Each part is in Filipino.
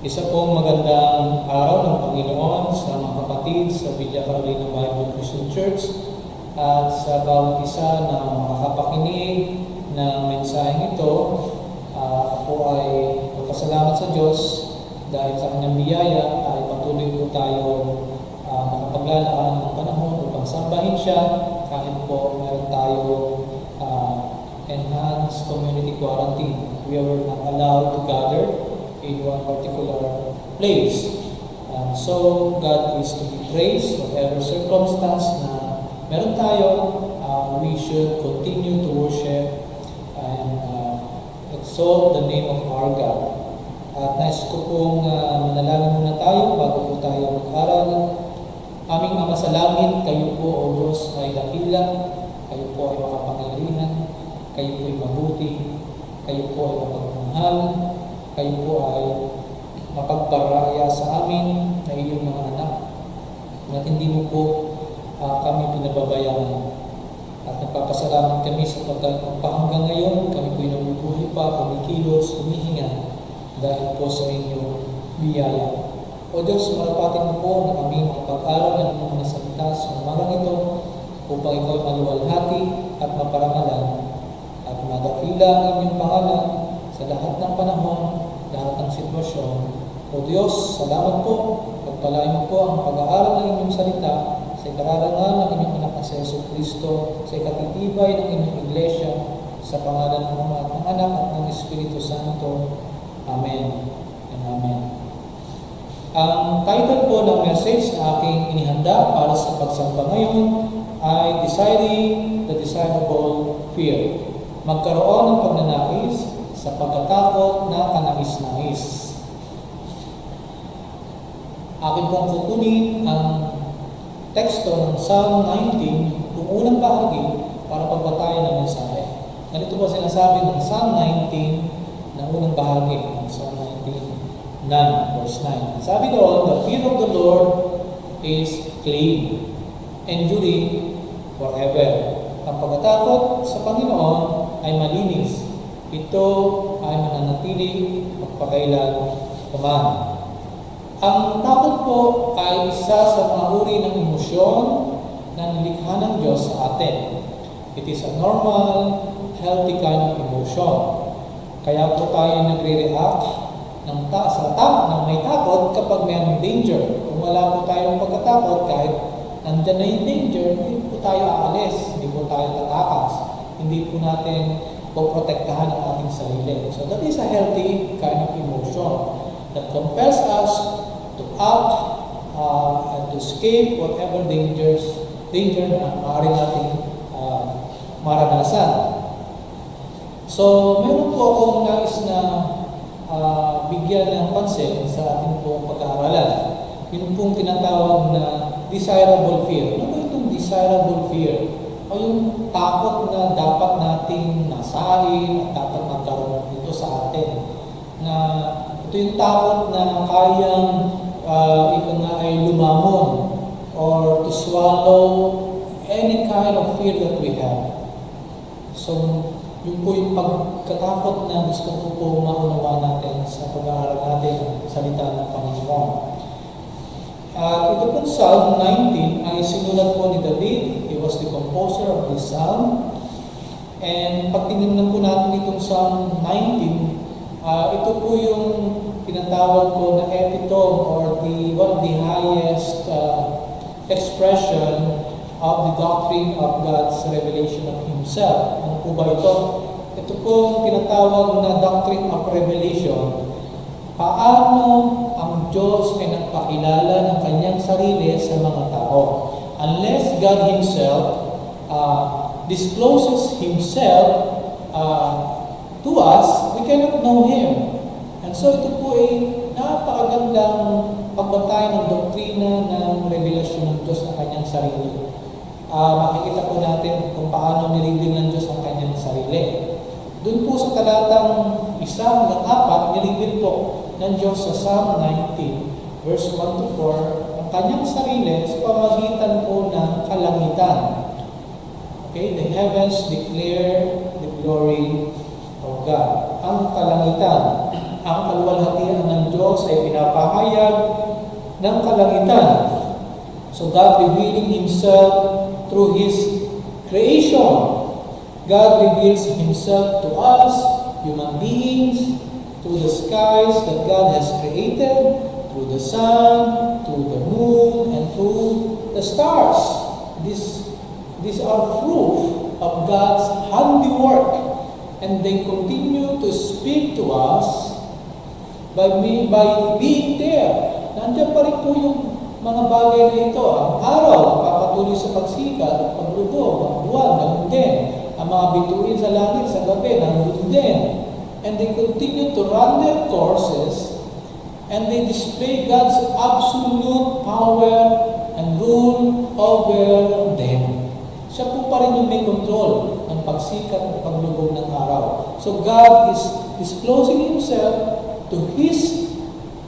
Isa pong magandang araw ng Panginoon sa mga kapatid sa Villa Carolina Bible Christian Church at sa bawat isa na makakapakinig ng mensaheng ito. Ako ay magpasalamat sa Diyos dahil sa kanyang biyaya ay patuloy po tayo nakapaglalaan ng panahon upang sambahin siya kahit po meron tayo enhanced community quarantine. We were not allowed to gather in one particular place. So God is to be praised, whatever circumstance na meron tayo, we should continue to worship and exalt the name of our God. At nais ko pong manalangin muna tayo bago po tayo mag-aral. Aming Ama sa langit, kayo po, O Diyos, ay dakila, kayo po ay makapangyarihan, kayo po ay mabuti, kayo po ay mapagmahal, kayo po ay mapagparaya sa amin na iyong mga anak, at hindi mo po kami pinababayaan. At nagpapasalamat kami sapagkat hanggang ngayon kami po nabubuhay pa, kumikilos, humihinga dahil po sa inyong biyaya. O Diyos, marapatin mo po na kami makapag-aral ng mga salita sa umagang ito upang ikaw ay maluwalhati at maparangalan at madakila ang inyong pangalan sa lahat ng panahon, lahat ng sitwasyon. O Diyos, salamat po. Pagpalain mo po ang pag-aaral ng inyong salita sa ikararangal ng inyong anak na si Yesu Kristo, sa ikatitibay ng inyong iglesia, sa pangalan ng Ama at ng Anak at ng Espiritu Santo. Amen and Amen. Ang title po ng message na aking inihanda para sa pagsamba ngayon ay Deciding the Desirable Fear. Magkaroon ng pagnanais sa pagkatakot na kanais-nais. Akin pong kukunin ang teksto ng Psalm 19, yung unang bahagi, para pagbatayan ng mensahe. Ganito po sinasabi ng Psalm 19, na unang bahagi ng Psalm 19, 9, verse 9. Sabi doon, the fear of the Lord is clean, enduring forever. Ang pagkatakot sa Panginoon ay malinis. Ito ay mananatili magpakailan paman. Ang takot po ay isa sa mga uri ng emosyon na nilikha ng Diyos sa atin. It is a normal, healthy kind of emotion. Kaya po tayo nagre-react ng may takot kapag may danger. Kung wala po tayong pagkatakot, kahit nandyan na yung danger, hindi po tayo aalis, hindi po tayo tatakas, hindi po natin poprotektahan ang ating sarili. So that is a healthy kind of emotion that compels us to act and to escape whatever danger na maaari nating maranasan. So, meron po akong nais na bigyan ng pansin sa ating pong pag-aaralan. Yun pong tinatawag na desirable fear. Ano ba itong desirable fear? O yung takot na dapat nating nasahin at dapat magkaroon dito sa atin. Na ito yung takot na kayang ito nga ay lumamon or to swallow any kind of fear that we have. So, yun po yung pagkatakot na gusto ko po maunawa natin sa pag-aaral natin ang salita ng Panginoon. Ito po Psalm 19 ay sinulat po ni David. He was the composer of this psalm. And pag tinignan po natin itong Psalm 19, ito po yung tinatawag ko na epitome or one of the highest expression of the doctrine of God's revelation of Himself. Ano po ba ito? Ito po tinatawag na doctrine of revelation. Paano ang Diyos ay nagpakilala ng kanyang sarili sa mga tao? Unless God Himself discloses Himself to us, we cannot know Him. And so ito po ay napakagandang pagbantay ng doktrina ng revelasyon ng Diyos ng kanyang sarili. Makikita po natin kung paano nirigil ng Diyos ang kanyang sarili. Doon po sa talatang 1 hanggang 4, nirigil po ng Diyos sa Psalm 19, verse 1 to 4, ang kanyang sarili sa pamagitan po ng kalangitan. Okay, the heavens declare the glory of God. Ang kalangitan, ang kaluwalhatian ng Diyos Diyos ay pinapahayag ng kalangitan. So God revealing Himself through His creation. God reveals Himself to us, human beings, through the skies that God has created, through the sun, through the moon, and through the stars. These are proof of God's handiwork, and they continue to speak to us by being there. Nandiyan pa rin po yung mga bagay na ito. Ang araw, papatuloy sa pagsikat at paglubog, ang buwan, ganun din. Ang mga bituin sa langit sa gabi, nandun din. And they continue to run their courses, and they display God's absolute power and rule over them. Siya po pa rin yung may control ng pagsikat at paglubog ng araw. So God is disclosing Himself to His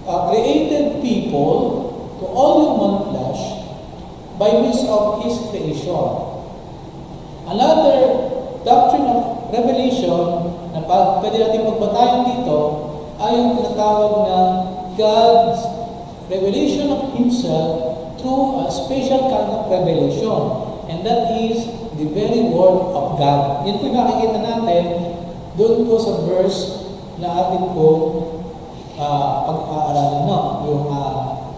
created people, to all human flesh, by means of His creation. Another doctrine of revelation na pwede natin magbatayan dito ay yung tinatawag na God's revelation of Himself through a special kind of revelation, and that is the very Word of God. Yan po yung nakikita natin doon po sa verse na atin po pag-aaralan, no? Yung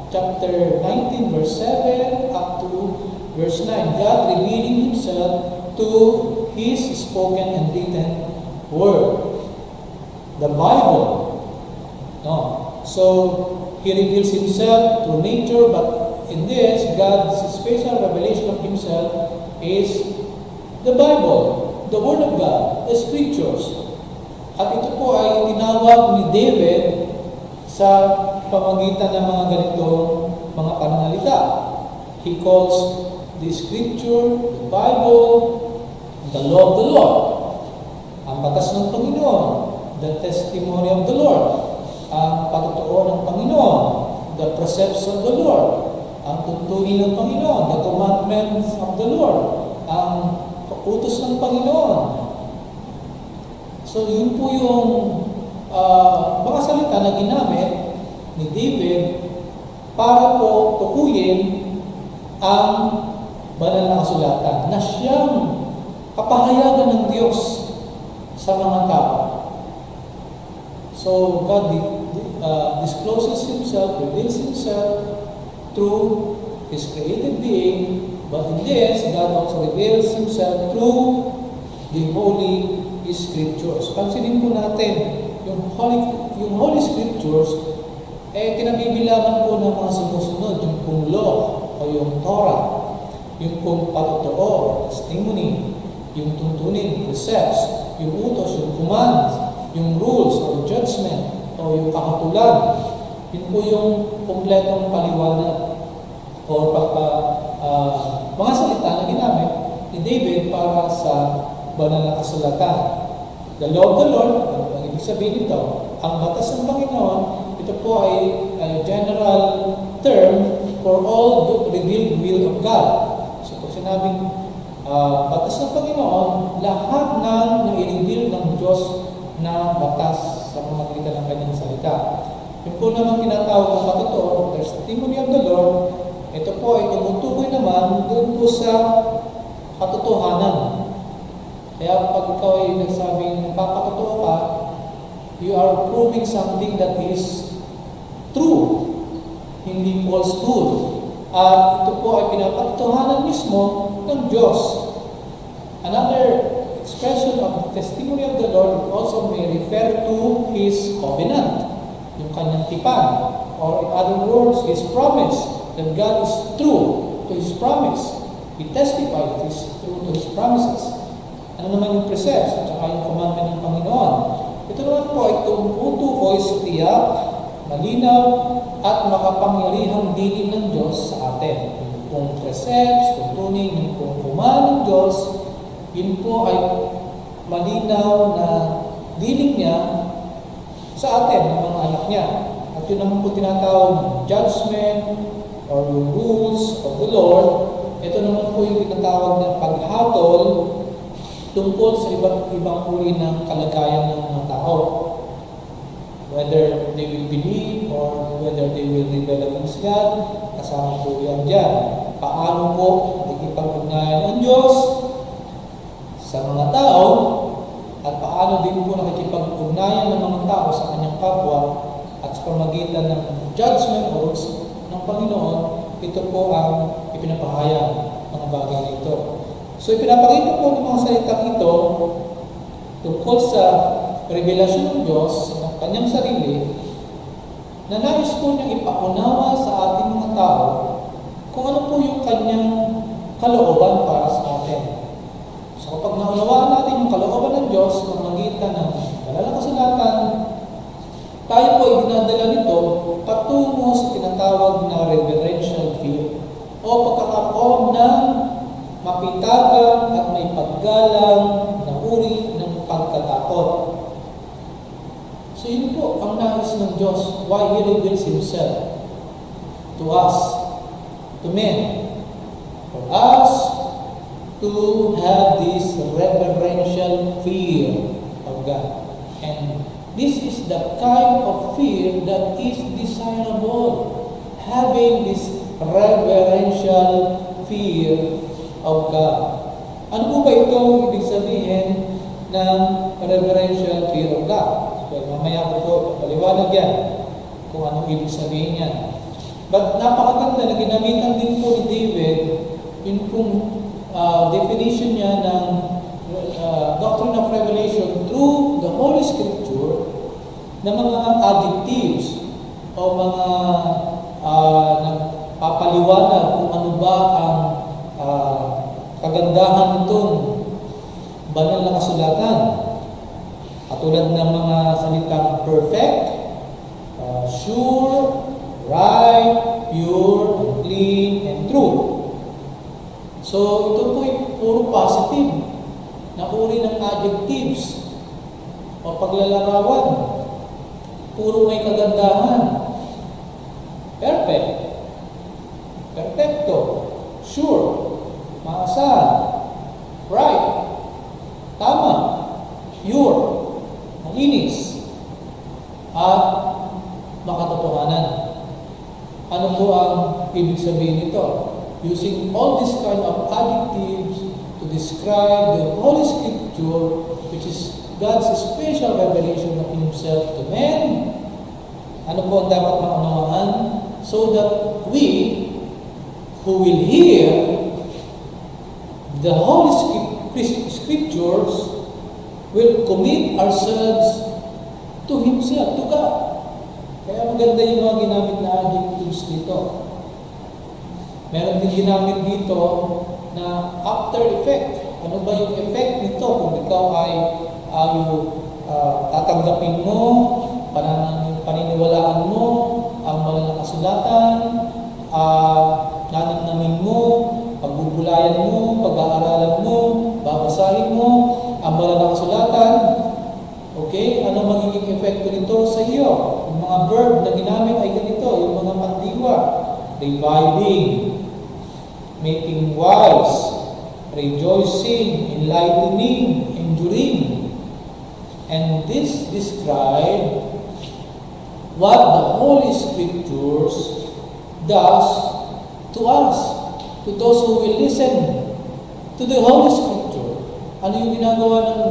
chapter 19 verse 7 up to verse 9. God revealing Himself to His spoken and written Word, the Bible. No? So He reveals Himself to nature, but in this, God's special revelation of Himself is the Bible, the Word of God, the Scriptures. At ito po ay tinawag ni David sa pamagitan ng mga ganitong mga pananalita. He calls the Scripture, the Bible, the law of the Lord, ang batas ng Panginoon, the testimony of the Lord, ang patotoo ng Panginoon, the precepts of the Lord, ang tuntunin ng Panginoon, the commandments of the Lord, ang utos ng Panginoon. So yun po yung mga salita na ginamit ni David para po tukuyin ang banal na kasulatan na siyang kapahayagan ng Diyos sa mga tao. So God discloses Himself, reveals Himself through His created being, but in this, God also reveals Himself through the Holy Scriptures. Pansinin po natin, yung Holy Scriptures, kinabibilangan po ng mga sumusunod, yung pong law o yung Torah, yung pong patotoo, testimony, yung tuntunin, precepts, yung utos, yung commands, yung rules or judgment o yung kahatulan. Yun po yung kompletong paliwanag o mga salita na ginamit ni David para sa banal na kasulatan. The law of the Lord, ang ibig sabihin nito, ang batas ng Panginoon, ito po ay general term for all the revealed will of God. So pag sinabing batas ng Panginoon, lahat ng nai-reveal ng Diyos na batas sa pamamagitan ng kanyang salita. Yung po naman tinatawag ng patotoo, testimony of the Lord, ito po ay tumutukoy naman doon po sa katotohanan. Kaya pag ikaw ay nagsabing nagpapatotoo ka, you are proving something that is true, hindi falsehood. At ito po ay pinapatotohanan mismo ng Diyos. Another expression of the testimony of the Lord also may refer to His covenant, yung kanyang tipan, or in other words, His promise, that God is true to His promise. He testified true to His promises. Ano naman yung precepts at saka yung commandment ng Panginoon? Ito naman po ay tumutukoy sa tiyak, malinaw, at makapangyarihang dinig ng Diyos sa atin. Yung pong precepts, tuntunin, yung pong command ng Diyos, yun po ay malinaw na dinig niya sa atin, ng mga anak niya. At yun naman po tinatawag ng judgment or yung rules of the Lord. Ito naman po yung tinatawag ng paghatol tungkol sa iba't ibang uri ng kalagayan ng mga tao. Whether they will believe or whether they will rebel against God, kasama po yan dyan. Paano po nakikipag-ugnayan ang Diyos sa mga tao at paano din po nakikipag-ugnayan ng mga tao sa kanyang kapwa at sa pamagitan ng judgment o rules ng Panginoon, ito po ang ipinapahayag mga bagay nito. So ipinapakita po ng mga salitang ito tungkol sa revelasyon ng Diyos sa kanyang sarili na nais po niyang ipaunawa sa ating mga tao kung ano po yung kanyang kalooban para sa atin. So kapag naunawaan natin yung kalooban ng Diyos sa pamamagitan ng banal na kasulatan, tayo po ay dinadala nito patungo sa tinatawag na reverential fear o pagkakaroon ng mapitagan at may paggalang na uri ng pagkatakot. So yun po ang nais ng Diyos, why He reveals Himself to us, to men, for us to have this reverential fear of God. And this is the kind of fear that is desirable, having this reverential fear of God. Ano po ba itong ibig sabihin ng reverential fear of God? Well, mamaya po paliwanag yan kung anong ibig sabihin yan. But napakaganda na ginamitan din po ni David yung pong definition niya ng doctrine of revelation through the Holy Scripture na mga adjectives o mga nagpapaliwanag kung ano ba ang kagandahan nitong banal na kasulatan. Katulad ng mga salitang perfect, sure, right, pure, clean, and true. So, ito po ay puro positive na uri ng adjectives o paglalarawan. Puro may kagandahan. Perfect, perfecto, sure, maasahan, right, tama, pure, malinis, at makatotohanan. Ano po ang ibig sabihin nito? Using all this kind of adjectives to describe the Holy Scripture, which is God's special revelation of Himself to men. Ano po ang dapat maunawaan? So that we, who will hear the Holy Scriptures, will commit ourselves to Himself, to God. Kaya maganda yung mga ginamit na adjectives dito. Meron din ginamit dito na after effect. Ano ba yung effect nito kung ikaw ay tatanggapin mo, paniniwalaan mo ang banal na kasulatan, nanamnamin mo, pagbubulayan mo, pag-aaralan mo, babasahin mo ang banal na kasulatan. Okay? Ano magiging epekto nito sa iyo? Yung mga verb na ginamit ay ganito, yung mga pandiwa, reviving, making wise, rejoicing, enlightening, enduring. And this describe what the Holy Scriptures does to us, to those who will listen to the Holy Scripture. Ano yung ginagawa ng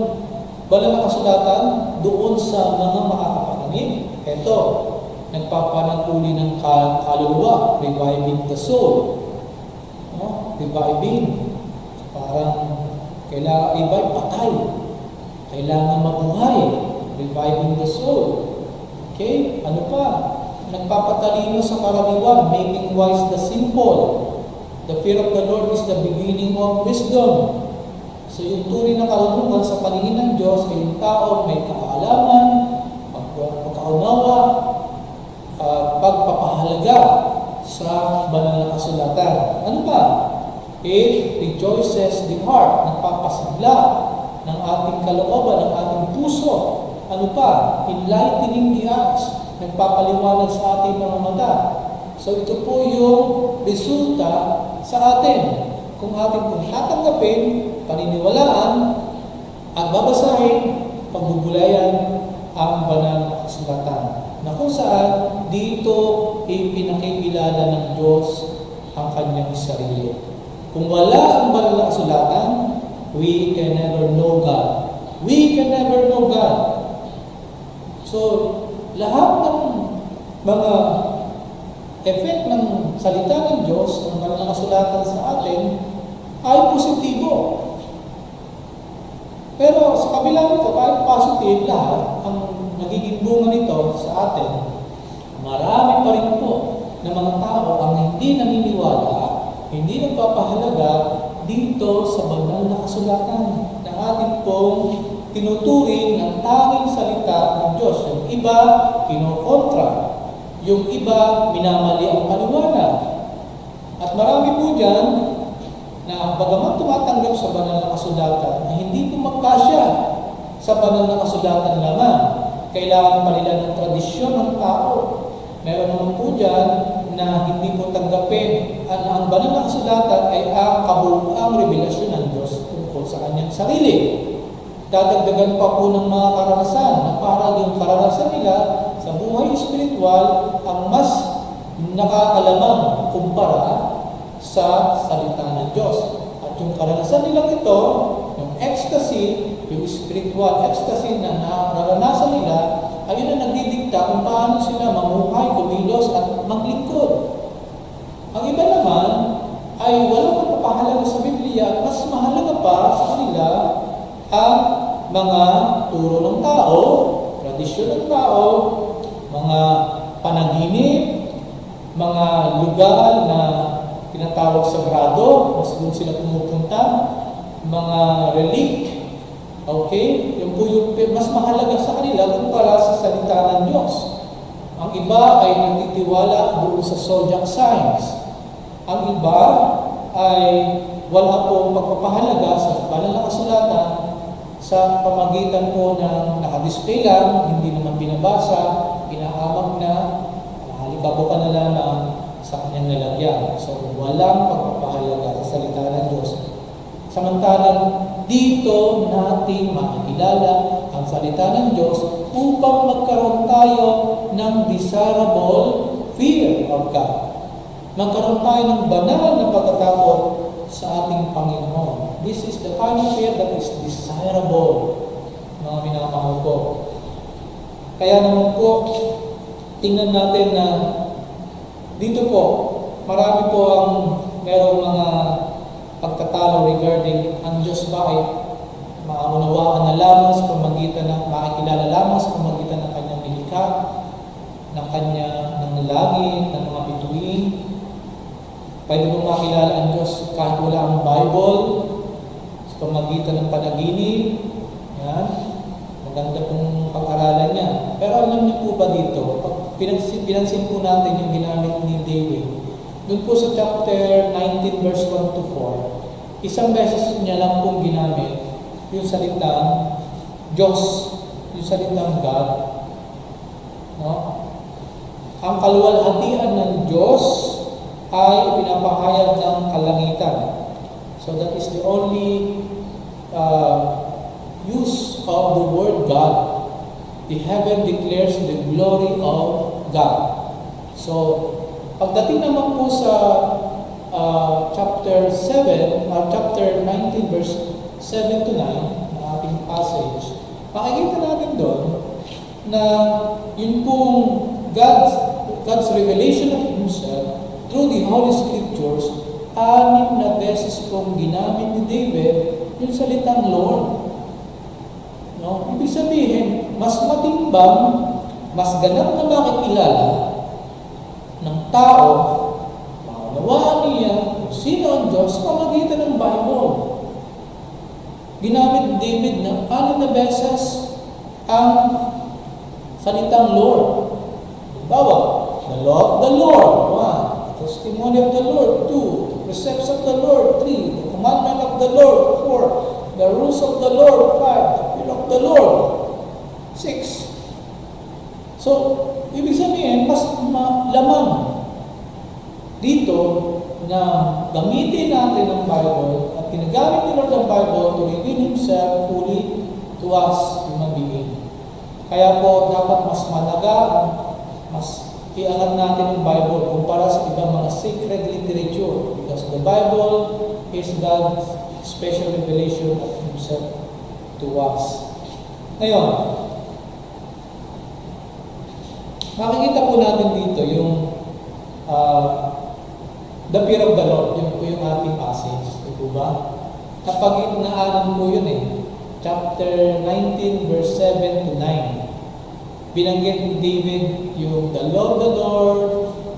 banal na kasulatan doon sa mga makakapaningin? Ito, nagpapanatuli ng kaluluwa, reviving the soul. Reviving. Parang kailangan iba patay. Kailangan mabuhay. Reviving the soul. Okay? Ano pa? Nagpapatalino sa karaniwan, making wise the simple. The fear of the Lord is the beginning of wisdom. So yung turi ng karunungan sa paningin ng Diyos ay yung tao may kaalaman, pagkaunawa, pagpapahalaga sa banal na kasulatan. Ano pa? It rejoices the heart, nagpapasigla ng ating kalooban, ng ating puso. Ano pa? Enlightening the eyes, nagpapaliwanag sa ating mga mata. So ito po yung resulta sa atin. Kung ating pong tatanggapin, paniniwalaan, at babasahin, pagbubulayan ang banal na kasulatan. kasulatan na kung saan dito ipinakikilala ng Diyos ang kanyang sarili. Kung wala ang banal na kasulatan, we can never know God. We can never know God. So, lahat ng mga effect ng salita ng Diyos, ng banal na kasulatan sa atin, ay positibo. Pero sa kabila nito, kahit positive lahat, ang nagiging bunga nito sa atin, marami pa rin po ng mga tao ang hindi naniniwala, hindi nagpapahalaga dito sa banal na kasulatan na ating pong tinuturing ng tanging salita ng Diyos. Yung iba, kinokontra. Yung iba, minamali ang paliwanag. At marami po dyan na bagaman tumatanggap sa banal na kasulatan na hindi po magkasya sa banal na kasulatan lamang. Kailangan pa nila ng tradisyon ng tao. Meron naman po dyan na hindi po tanggapin ang banal na kasulatan ay ang kabuuang revelasyon ng Diyos tungkol sa kanyang sarili. Dadagdagan pa po ng mga karanasan na para yung karanasan nila sa buhay espiritual ang mas nakakalamang kumpara sa salita ng Diyos. At yung karanasan nilang ito, yung ecstasy, yung spiritual ecstasy na naranasan nila, ayun ang nagdidikta kung paano sila mamuhay, kumilos at maglingkod. Ang iba naman ay walang magpapahalaga sa Biblia at mas mahalaga pa sa kanila ang mga turo ng tao, tradisyon ng tao, mga panaginip, mga lugar na tinatawag sagrado, mas doon sila pumupunta, mga relic, okay? Yung po yung mas mahalaga sa kanila kumpara sa salita ng Diyos. Ang iba ay nagtitiwala doon sa zodiac signs. Ang iba ay wala pong pagpapahalaga sa banal na kasulatan sa pamagitan po ng nakadisplay lang, hindi naman binabasa, inaamag na, halikabo ka na lamang sa kanyang nilagyan. So, walang pagpapahalaga sa salita ng Diyos. Samantalang dito natin makikilala ang salita ng Diyos upang magkaroon tayo ng desirable fear of God. Magkaroon tayo ng banal na pagkatakot sa ating Panginoon. This is the kind of fear that is desirable, mga minamahal ko. Kaya naman po, tingnan natin na dito po, marami po ang merong mga pagtatalo regarding ang Diyos ba ay maunawaan na lamang sa pamagitan ng makikilala lamang sa pamagitan ng kanyang nilikha, ng kanyang langit, ng mga bituin. Pwede mong makilala ang Diyos kahit wala ang Bible, sa pamagitan ng panaginip. Yan. Maganda pong pag-aralan niya. Pero alam niyo po ba dito, pag pinansin po natin yung ginamit ni David, doon po sa chapter 19 verse 1 to 4, isang beses niya lang pong ginamit yung salitang Diyos, yung salitang God. No? Ang kaluwalhatian ng Diyos ay pinapahayag ng kalangitan. So that is the only use of the word God. The heaven declares the glory of God. So, pagdating naman po sa chapter 7, chapter 19 verse 7 to 9 ng ating passage, makikita natin doon na yun pong God's revelation of Himself through the Holy Scriptures, 6 na beses pong ginamit ni David yung salitang Lord. No? Ibig sabihin, mas matimbang, mas ganap na makikilala ng tao, maunawaan niya kung sino ang Diyos sa pamagitan ng Bible. Ginamit ni David ng 6 na beses ang salitang Lord. Bawa, the law of the Lord, 1. Testimony of the Lord, 2. The precepts of the Lord, 3. The commandment of the Lord, 4. The rules of the Lord, 5. The will of the Lord, 6. So, ibig sabihin, mas lamang dito na gamitin natin ang Bible at ginagamit ni Lord ang Bible to reveal Himself fully to us, human being. Kaya po, dapat mas malagaan, mas iangat natin ang Bible kumpara sa ibang mga sacred literature, because the Bible is God's special revelation of Himself to us. Ngayon, makikita po natin dito yung the fear of the Lord. Yun po yung ating passage. Ito ba? Napag-inaanan po yun Chapter 19, verse 7 to 9. Binanggit ni David yung the law of the Lord,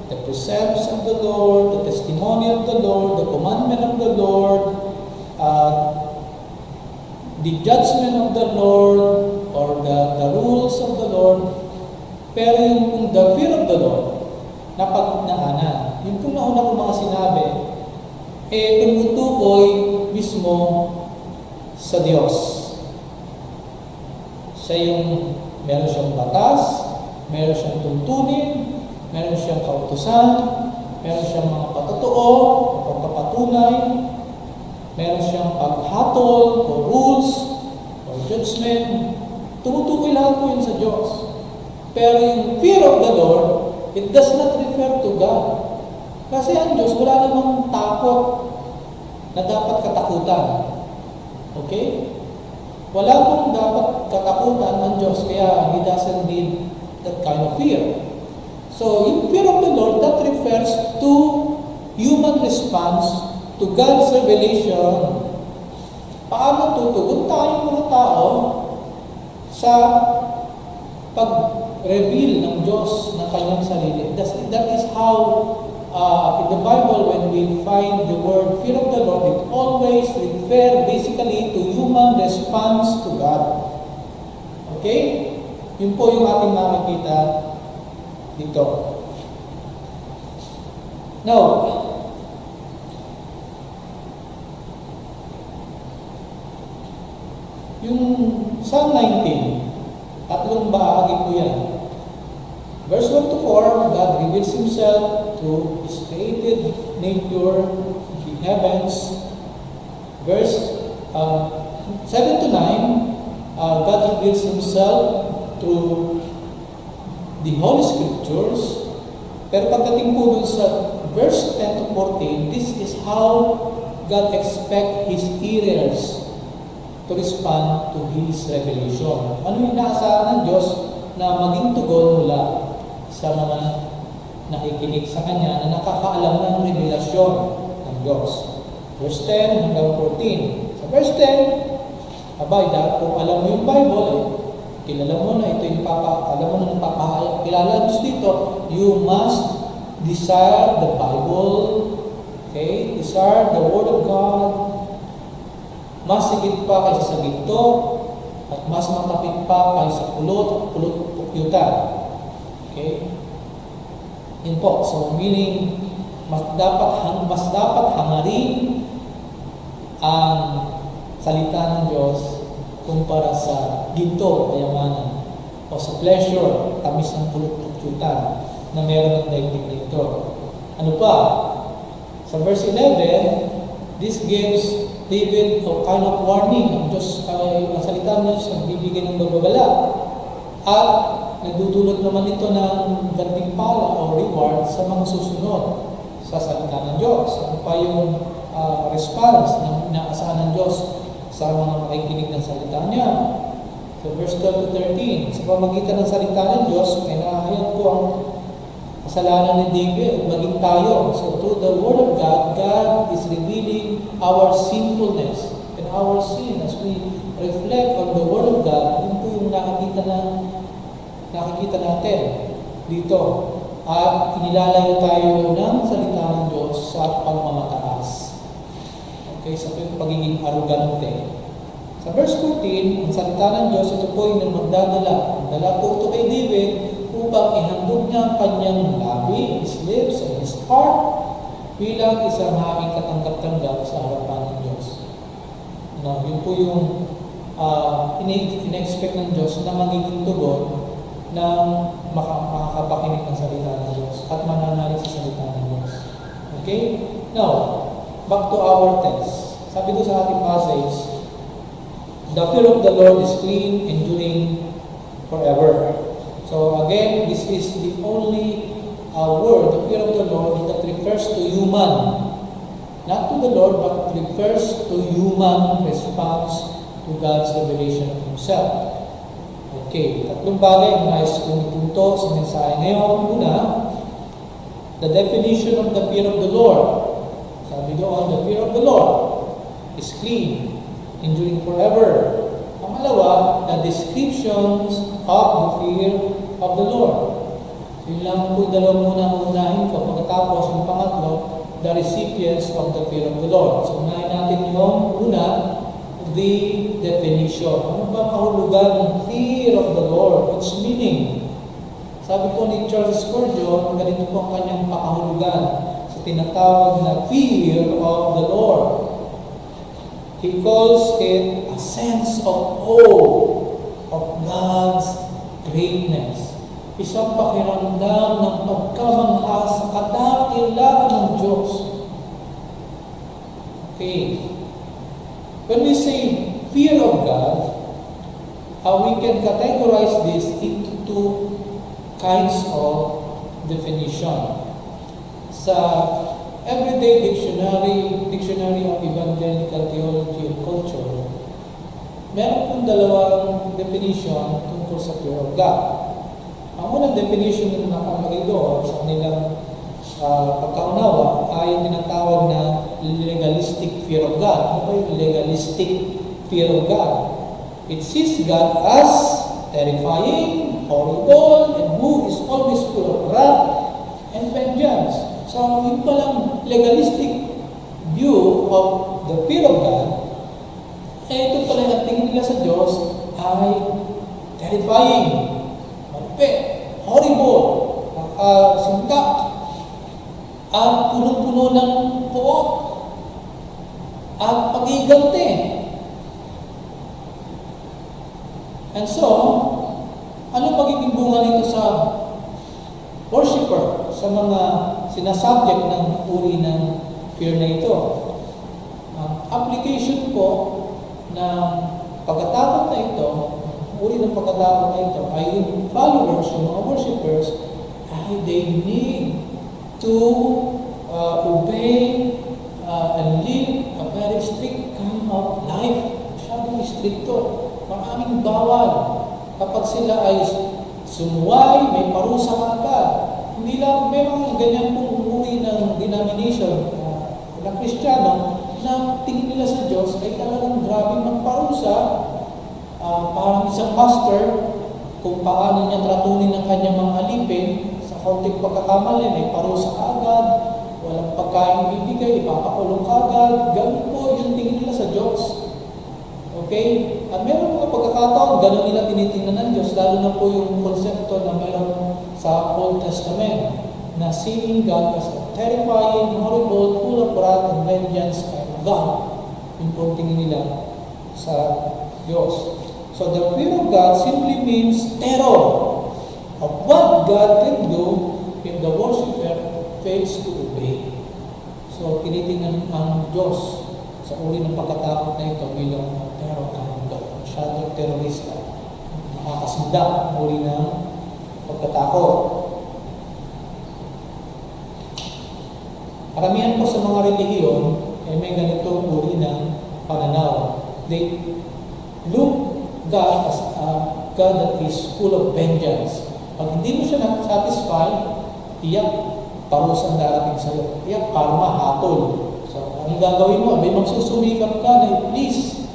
the precepts of the Lord, the testimony of the Lord, the commandment of the Lord, the judgment of the Lord, or the rules of the Lord. Pero yung the fear of the Lord, napag-inaanan. Yung kung nauna ko mga sinabi, tumutukoy mismo sa Diyos. Siya yung meron siyang batas, meron siyang tuntunin, meron siyang kautusan, meron siyang mga patotoo, pagpapatunay, meron siyang paghatol, o rules, o judgment. Tumutukoy lahat po yun sa Diyos. Pero yung fear of the Lord, it does not refer to God. Kasi ang Diyos, wala namang takot na dapat katakutan. Okay? Wala pong dapat katakutan ng Diyos, kaya He doesn't need that kind of fear. So, yung fear of the Lord, that refers to human response to God's revelation. Paano tutugon tayong mga tao sa pag-reveal ng Diyos ng kanyang sarili? That is how in the Bible, when we find the word fear of the Lord, it always refers basically to human response to God. Okay? Yun po yung ating makikita dito. Now, yung Psalm 19, tatlong bahagi po yan. Verse 1 to 4, God reveals Himself through His created nature, the heavens. Verse 7 to 9, God reveals Himself through the Holy Scriptures. Pero pagdating po dun sa verse 10 to 14, this is how God expects His hearers to respond to His revelation. Ano yung inaasahan ng Diyos na maging tugon mula sa mga nakikinig sa Kanya na nakakaalam ng revelasyon ng Diyos. Verse 10 hanggang 14. Sa verse 10, dahil kung alam mo yung Bible, kilala mo na ito yung alam mo na napapahayag. Kilala Diyos dito, you must desire the Bible, okay? Desire the Word of God, mas higit pa kaysa sa ginto, at mas matapit pa kaysa pulot-pukyutan. Okay? Yun po. So, meaning, mas dapat hangarin ang salita ng Diyos kumpara sa ginto, kayamanan, o sa pleasure, tamis ng pulot-pukyutan na meron ng daigdig nito. Ano pa? Sa verse 11, this gives David a kind of warning. Ang Diyos, ang salita ng Diyos, nagbibigay ng babala. At nagdudulot naman ito ng gantimpala o reward sa mga susunod sa salita ng Diyos. Ano pa yung response na inaasahan ng Diyos sa mga makikinig ng salita niya? So verse 12 to 13, sa pamagitan ng salita ng Diyos, ay nahayag ko ang kasalanan ni David, maging tayo. So through the Word of God, God is revealing our sinfulness and our sin. As we reflect on the Word of God, yun po yung nakikita natin dito. At inilalayo tayo ng salita ng Diyos sa pagmamataas. Okay, sa pagiging arrogante. Sa verse 14, ang salita ng Diyos, ito po yung magdadala. Dala po ito kay David upang ihandog niya ang kanyang labi, his lips, and his heart bilang isang haming katanggap-tanggap sa harapan ng Diyos. Yun po yung in-expect ng Diyos na magiging tugon ng makakapakinig ng salita ng Diyos at mananalig sa salita ng Diyos. Okay? Now, back to our text. Sabi ko sa ating passage, the fear of the Lord is clean, enduring forever. So again, this is the only word, the fear of the Lord, that refers to human. Not to the Lord, but refers to human response to God's revelation of Himself. Okay, tatlong bagay ang nais kong ipunto sa mensahe ngayon. Una, the definition of the fear of the Lord. Sabi doon, the fear of the Lord is clean, enduring forever. Pangalawa, the descriptions of the fear of the Lord. So yun lang po dalawang unahin ko. Pagkatapos, yung pangatlo, the recipients of the fear of the Lord. So unahin natin yung una, the definition. Ano ba kahulugan ng fear of the Lord? Its meaning. Sabi po ni Charles Spurgeon, ganito po ang kanyang pakahulugan sa tinatawag na fear of the Lord. He calls it a sense of awe of God's greatness. Isang pakiramdam ng pagkamangha sa kadakilaan ng Diyos. Okay. When we say fear of God, we can categorize this into two kinds of definition. Sa Everyday Dictionary of Evangelical Theology and Culture, meron pong dalawang definition tungkol sa fear of God. Ang unang definition na nakalagay doon sa kanilang pagkaunawa ay tinatawag na legalistic fear of God. Ano ba yung legalistic fear of God? It sees God as terrifying, horrible, and who is always full of wrath and vengeance. So, yung palang legalistic view of the fear of God, ito pala ang tingin nila sa Diyos ay terrifying, malupit, horrible, nakasingkap, at punong-puno ng puot, at pag-iigante. And so, ano magiging bunga nito sa worshiper, sa mga sinasubject ng uri ng fear na ito? Application po ng pagkatakot na ito, uri ng pagkatakot na ito, ay yung followers, yung mga worshippers, ay they need to obey and live a very strict kind of life. Masyadong stricto. Maraming bawal. Kapag sila ay sumuway, may parusa agad. Hindi lang, may mga ganyan pong uri ng denomination na Kristiyano na tingin nila sa Diyos ay talagang grabing magparusa. Parang isang master, kung paano niya tratunin ang kanyang mga alipin, sa konting pagkakamali, may parusa agad, walang pagkain ibibigay, ipapakulong agad. Ganun po yung tingin nila sa Diyos. Okay? At meron mga pagkakataon, ganun nila tinitingnan ng Diyos, lalo na po yung konsepto na meron sa Old Testament, na seeing God as a terrifying, horrible, full of wrath and vengeance kind of God. Yung po tingin nila sa Diyos. So the fear of God simply means terror of what God can do if the worshiper fails to obey. So tinitingnan ang Diyos sa uri ng pagkatakot na ito bilang terror kind of shadow terrorista, makakasinda ang uri ng pagkatakot. Karamihan po sa mga relihiyon ay may ganitong uri ng pananaw. They look God as a God that is full of vengeance. Pag hindi mo siya na-satisfy, tiyak parusa ang darating sa iyo. Tiyak karma, hatol. So, anong gagawin mo? May magsusumikap ka na i-please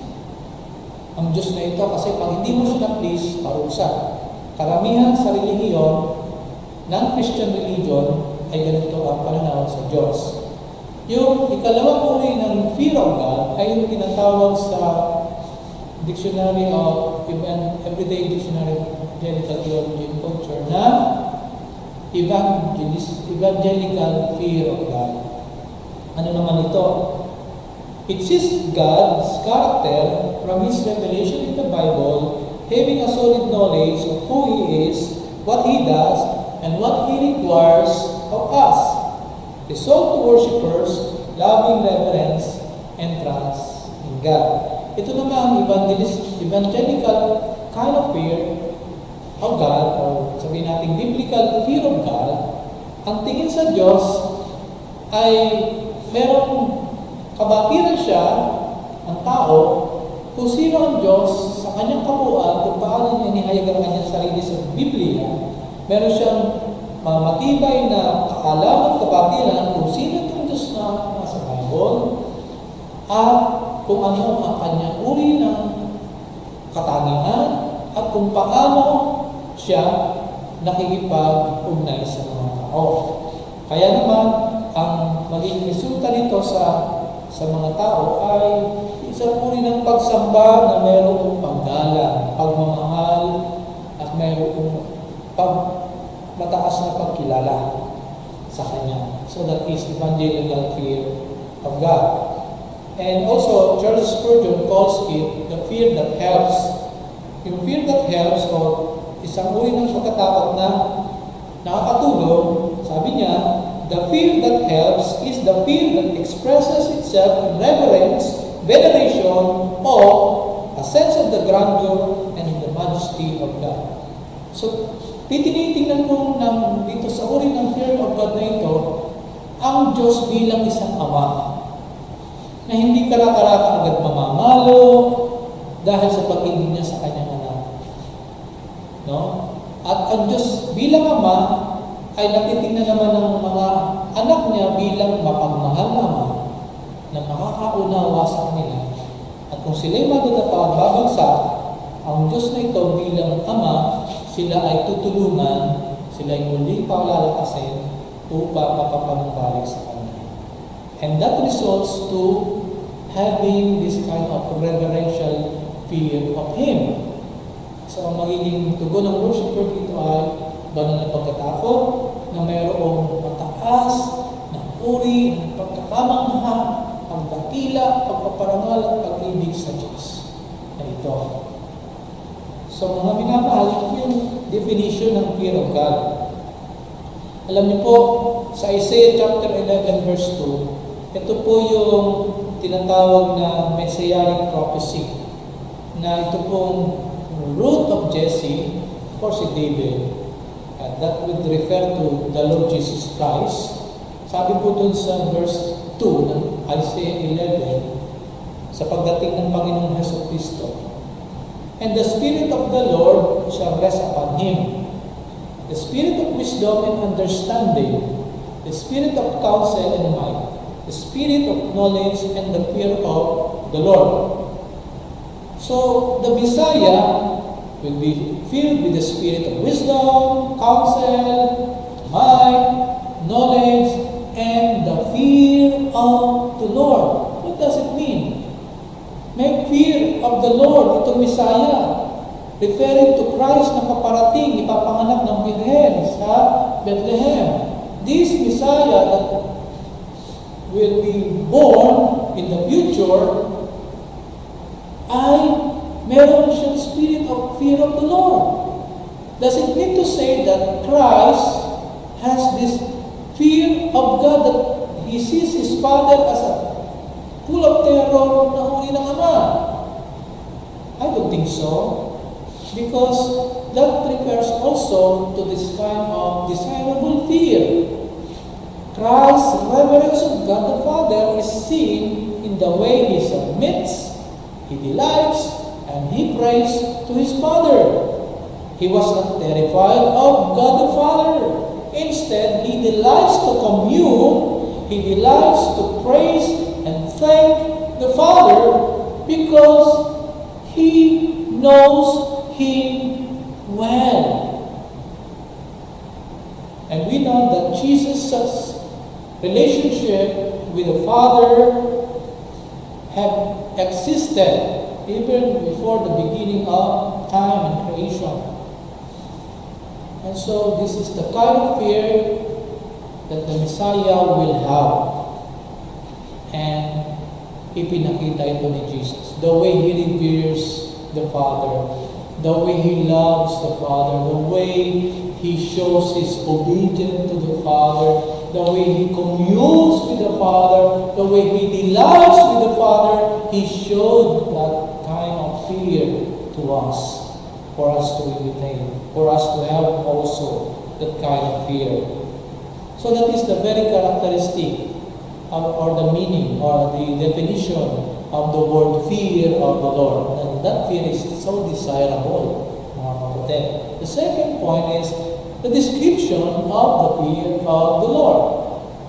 ang Diyos na ito, kasi pag hindi mo siya na-please, parusa. Karamihan sa relihiyon, non-Christian religion, ay ganito ang pananaw sa Diyos. Yung ikalawang uri ng fear of God ay yung tinatawag sa Dictionary of Everyday Dictionary of Evangelical Theology and Culture na evangelical fear of God. Ano naman ito? It sees God's character from His revelation in the Bible, having a solid knowledge of who He is, what He does, and what He requires of us. Result to worshippers, loving reverence, and trust in God. Ito naman, evangelical kind of fear of God, or sabihin natin biblical fear of God, ang tingin sa Diyos ay merong kabatiran siya, ang tao, kung sino ang Diyos sa kanyang kabuuan, kung paano niya inihayag ang kanyang sarili sa Biblia. Meron siyang matibay na kaalaman, kabatiran kung sino itong Diyos na nasa Bible, at kung ano ang kanyang uri ng katangian, at kung paano siya nakikipag-ugnay sa mga tao. Kaya naman, ang magiging resulta nito sa mga tao ay isang uri ng pagsamba na mayroong paggalang, pagmamahal, at mayroong mataas na pagkilala sa Kanya. So that is evangelical fear of God. And also, Charles Spurgeon calls it the fear that helps. Yung fear that helps, o isang uri ng pagkatakot na nakakatulong, sabi niya, the fear that helps is the fear that expresses itself in reverence, veneration, or a sense of the grandeur and the majesty of God. So, tinitingnan mo dito sa uri ng fear of God na ito, ang Diyos bilang isang Ama, na hindi karaka-raka agad mamamalo dahil sa pag-ibig niya sa kanyang anak. No? At ang Diyos bilang Ama ay natitingnan naman ng mga anak niya bilang mapagmahal na Ama na makakaunawa sa kanila. At kung sila'y babagsak, ang Diyos na ito bilang Ama, sila ay tutulungan, sila ay muling paulalakasin upang mapapanumbalik sa Kanya. And that results to having this kind of reverential fear of Him. So, ang magiging tugon ng worshiper dito ay banal na pagkatakot na mayroong mataas na uri ng pagkakamangha, pagdakila, pagpaparangal at pag-ibig sa Diyos na ito. So, mga minamahal, ito yung definition ng fear of God. Alam niyo po, sa Isaiah chapter 11 verse 2, ito po yung tinatawag na messianic prophecy, na ito pong root of Jesse, or si David, and that would refer to the Lord Jesus Christ. Sabi po dun sa verse 2 ng Isaiah 11, sa pagdating ng Panginoong Hesus Kristo, and the Spirit of the Lord shall rest upon Him, the Spirit of wisdom and understanding, the Spirit of counsel and might, the Spirit of knowledge and the fear of the Lord. So, the Messiah will be filled with the spirit of wisdom, counsel, might, knowledge, and the fear of the Lord. What does it mean? May fear of the Lord, itong Messiah, referring to Christ na paparating, ipapanganak ng Birhen sa Bethlehem. This Messiah that will be born in the future ay meron siyang spirit of fear of the Lord. Does it mean to say that Christ has this fear of God, that He sees His Father as a full of terror na uri ng Ama? I don't think so. Because that refers also to this kind of desirable fear. Christ's reverence of God the Father is seen in the way He submits, He delights, and He prays to His Father. He was not terrified of God the Father. Instead, He delights to commune, He delights to praise and thank the Father because He knows Him well. And we know that Jesus' relationship with the Father have existed even before the beginning of time and creation. And so this is the kind of fear that the Messiah will have. And ipinakita ito ni Jesus. The way He reveres the Father, the way He loves the Father, the way He shows His obedience to the Father, the way He communes with the Father, the way He delights with the Father, He showed that kind of fear to us. for us to imitate, for us to have also that kind of fear. So that is the very characteristic or the meaning or the definition of the word fear of the Lord. And that fear is so desirable, mga kapatid. The second point is the description of the fear of the Lord.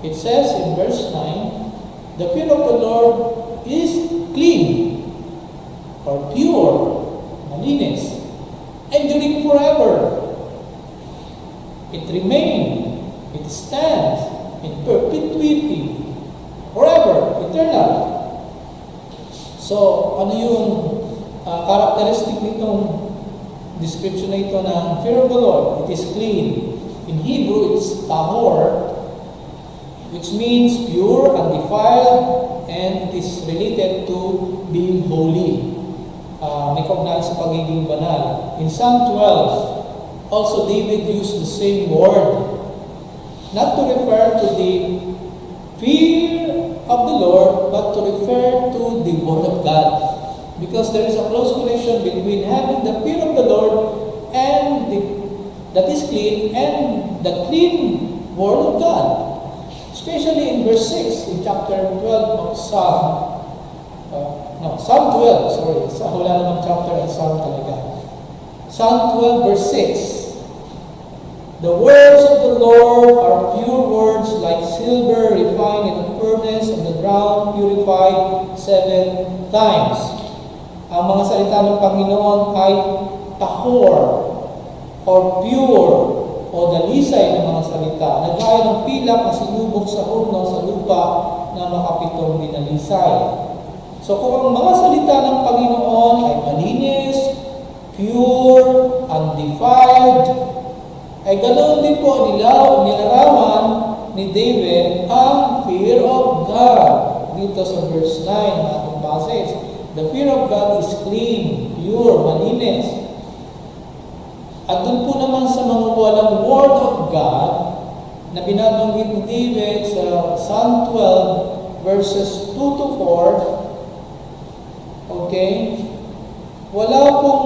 It says in verse 9, the fear of the Lord is clean or pure, malinis, enduring forever. It remains, it stands in perpetuity, forever, eternal. So, ano yung characteristic nitong description na ito ng fear of the Lord? It is clean. In Hebrew, it's tahor, which means pure, undefiled, and it is related to being holy. May kaugnayan sa pagiging banal. In Psalm 12, also David used the same word, not to refer to the fear of the Lord, but to refer to the Word of God. Because there is a close connection between having the fear of the Lord and that is clean and the clean Word of God. Especially in verse 6, in chapter 12 of Psalm 12, sorry. Wala namang chapter in Psalm talaga. Psalm 12 verse 6. The words of the Lord are pure words like silver refined in the furnace of the ground purified 7 times. Ang mga salita ng Panginoon ay tahor or pure o dalisay ng mga salita, na gaya ng pilak na sinubok sa horno sa lupa na makapitong dinalisay. So kung ang mga salita ng Panginoon ay malinis, pure, undefiled, ay ganoon din po nilarawan ni David ang fear of God. Dito sa verse 9 ng ating passage, the fear of God is clean, pure, malinis. At doon po naman sa mga walang Word of God na binabanggit ni David sa Psalm 12 verses 2 to 4, okay, wala pong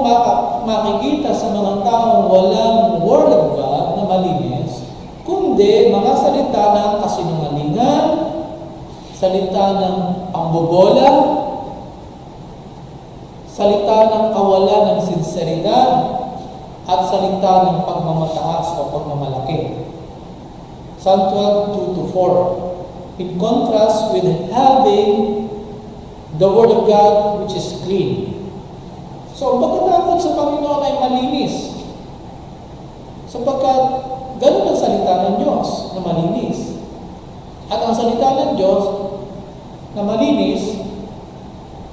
makikita sa mga taong walang Word of God na malinis, kundi mga salita ng kasinungalingan, salita ng pambobola, salita ng kawalan ng sinseridad, at salita ng pagmamataas o pagmamalaki. Psalm 12, 2 to 4. In contrast with having the Word of God which is clean. So, ang pagkatakot sa Panginoon ay malinis. Sapagkat ganun ang salita ng Diyos na malinis. At ang salita ng Diyos na malinis,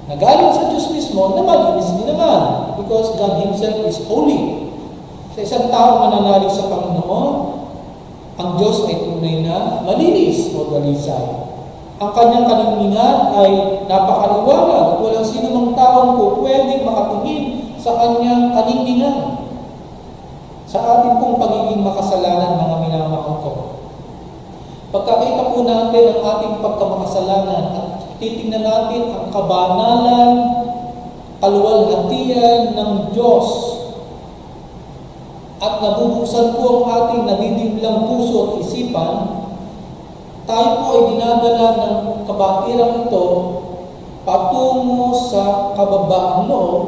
na galing sa Diyos mismo, na malinis din naman. Because God Himself is holy. Sa isang tao mananalig sa Panginoon, ang Diyos ay tunay na malinis o dalisay. Ang kanyang kalingmingan ay napakaliwanag at walang sino mang taong po pwedeng makatingin sa kanyang kalingmingan. Sa ating pong pagiging makasalanan, mga minamahal ko. Pagkakita po natin ang ating pagkamakasalanan at titingnan natin ang kabanalan, kaluwalhatian ng Diyos, at nabubuksan po ang ating nadidiblang puso at isipan, tayo po ay dinadala ng kabatirang ito patungo sa kababaang loob